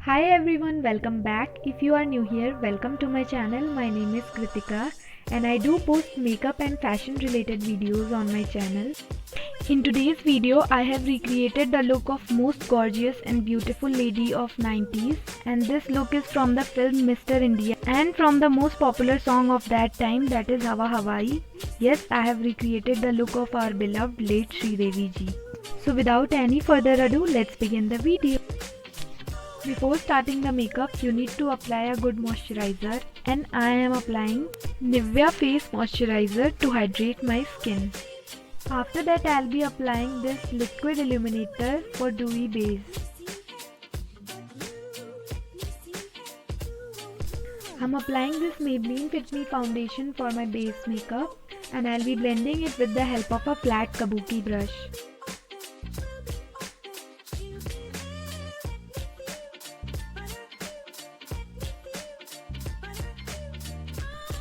Hi everyone, welcome back. If you are new here, welcome to my channel. My name is Kritika and I do post makeup and fashion related videos on my channel. In today's video, I have recreated the look of most gorgeous and beautiful lady of 90s, and this look is from the film Mr. India and from the most popular song of that time, that is Hawa Hawaii. Yes, I have recreated the look of our beloved late Sridevi ji. So without any further ado, let's begin the video. Before starting the makeup, you need to apply a good moisturizer, and I am applying Nivea Face Moisturizer to hydrate my skin. After that, I'll be applying this liquid illuminator for dewy base. I'm applying this Maybelline Fit Me foundation for my base makeup, and I'll be blending it with the help of a flat kabuki brush.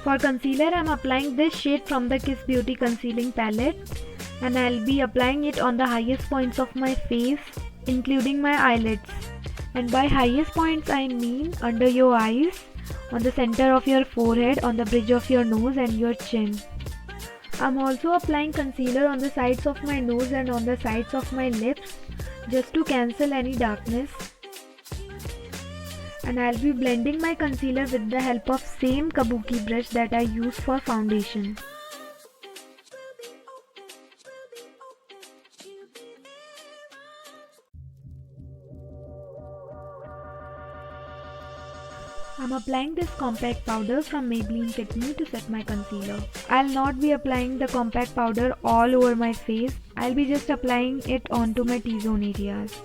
For concealer, I'm applying this shade from the Kiss Beauty Concealing Palette, and I'll be applying it on the highest points of my face, including my eyelids. And by highest points, I mean under your eyes, on the center of your forehead, on the bridge of your nose and your chin. I'm also applying concealer on the sides of my nose and on the sides of my lips, just to cancel any darkness. And I'll be blending my concealer with the help of same kabuki brush that I use for foundation. I'm applying this compact powder from Maybelline Fit Me to set my concealer. I'll not be applying the compact powder all over my face. I'll be just applying it onto my T-zone areas.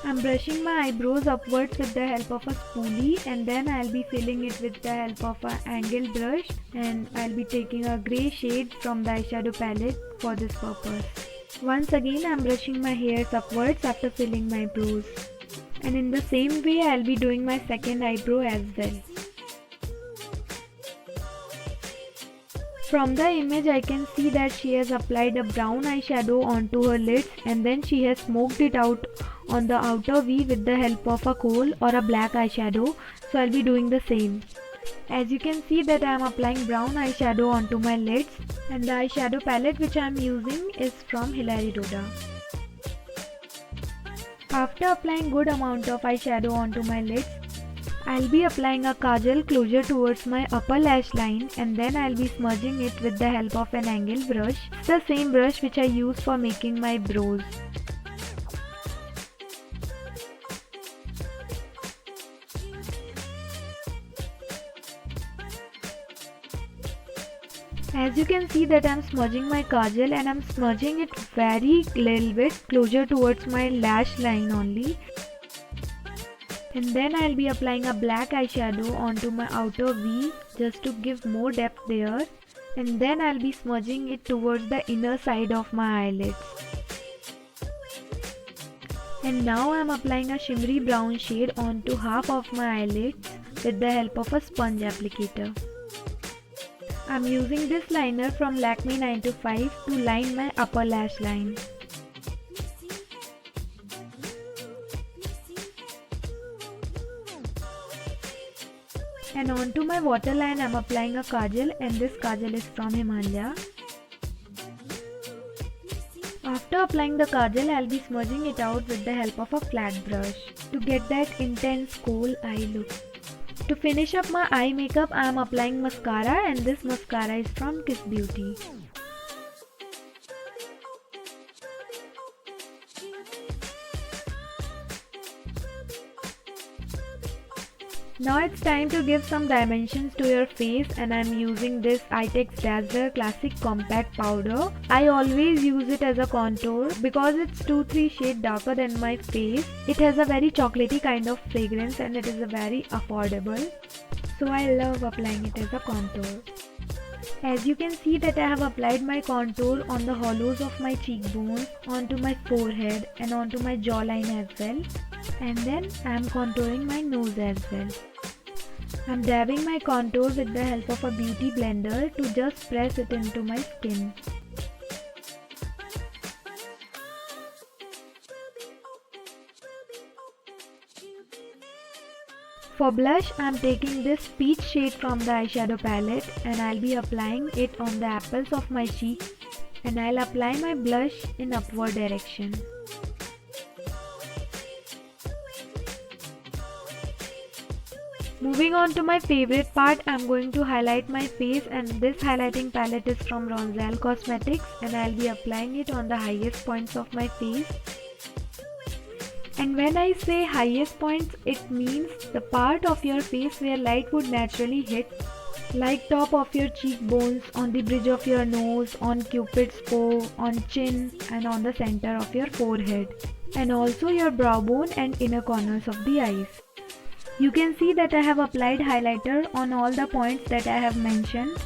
I'm brushing my eyebrows upwards with the help of a spoolie, and then I'll be filling it with the help of an angled brush, and I'll be taking a grey shade from the eyeshadow palette for this purpose. Once again, I'm brushing my hairs upwards after filling my brows. And in the same way, I'll be doing my second eyebrow as well. From the image, I can see that she has applied a brown eyeshadow onto her lids, and then she has smoked it out on the outer V with the help of a kohl or a black eyeshadow, so I'll be doing the same. As you can see that I am applying brown eyeshadow onto my lids, and the eyeshadow palette which I am using is from Hilary Doda. After applying good amount of eyeshadow onto my lids, I'll be applying a kajal closer towards my upper lash line, and then I'll be smudging it with the help of an angled brush. It's the same brush which I use for making my brows. As you can see that I'm smudging my kajal, and I'm smudging it very little bit closer towards my lash line only. And then I'll be applying a black eyeshadow onto my outer V just to give more depth there. And then I'll be smudging it towards the inner side of my eyelids. And now I'm applying a shimmery brown shade onto half of my eyelids with the help of a sponge applicator. I'm using this liner from Lakme 9to5 to line my upper lash line. And onto my waterline, I'm applying a kajal, and this kajal is from Himalaya. After applying the kajal, I'll be smudging it out with the help of a flat brush to get that intense kohl eye look. To finish up my eye makeup, I am applying mascara, and this mascara is from Kiss Beauty. Now it's time to give some dimensions to your face, and I'm using this Itex Dazzler Classic Compact Powder. I always use it as a contour because it's 2-3 shades darker than my face. It has a very chocolatey kind of fragrance, and it is a very affordable. So I love applying it as a contour. As you can see that I have applied my contour on the hollows of my cheekbones, onto my forehead and onto my jawline as well. And then I am contouring my nose as well. I'm dabbing my contour with the help of a beauty blender to just press it into my skin. For blush, I'm taking this peach shade from the eyeshadow palette and I'll be applying it on the apples of my cheek, and I'll apply my blush in upward direction. Moving on to my favorite part, I'm going to highlight my face, and this highlighting palette is from Ronzal Cosmetics and I'll be applying it on the highest points of my face. And when I say highest points, it means the part of your face where light would naturally hit, like top of your cheekbones, on the bridge of your nose, on Cupid's bow, on chin, and on the center of your forehead, and also your brow bone and inner corners of the eyes. You can see that I have applied highlighter on all the points that I have mentioned.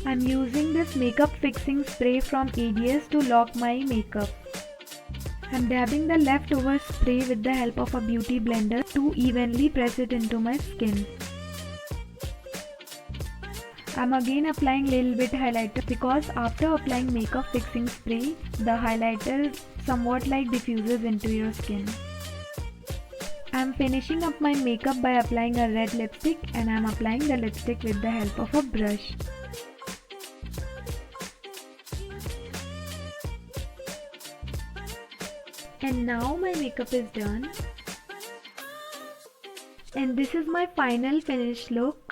I'm using this makeup fixing spray from ADS to lock my makeup. I'm dabbing the leftover spray with the help of a beauty blender to evenly press it into my skin. I'm again applying little bit highlighter because after applying makeup fixing spray, the highlighter somewhat like diffuses into your skin. I'm finishing up my makeup by applying a red lipstick, and I'm applying the lipstick with the help of a brush. And now my makeup is done. And this is my final finished look.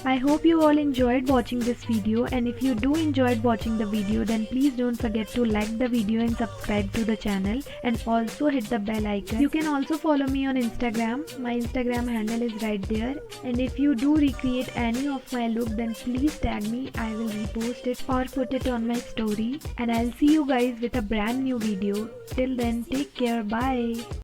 I hope you all enjoyed watching this video, and if you do enjoyed watching the video, then please don't forget to like the video and subscribe to the channel, and also hit the bell icon. You can also follow me on Instagram. My Instagram handle is right there, and if you do recreate any of my look, then please tag me. I will repost it or put it on my story, and I'll see you guys with a brand new video. Till then, take care, bye.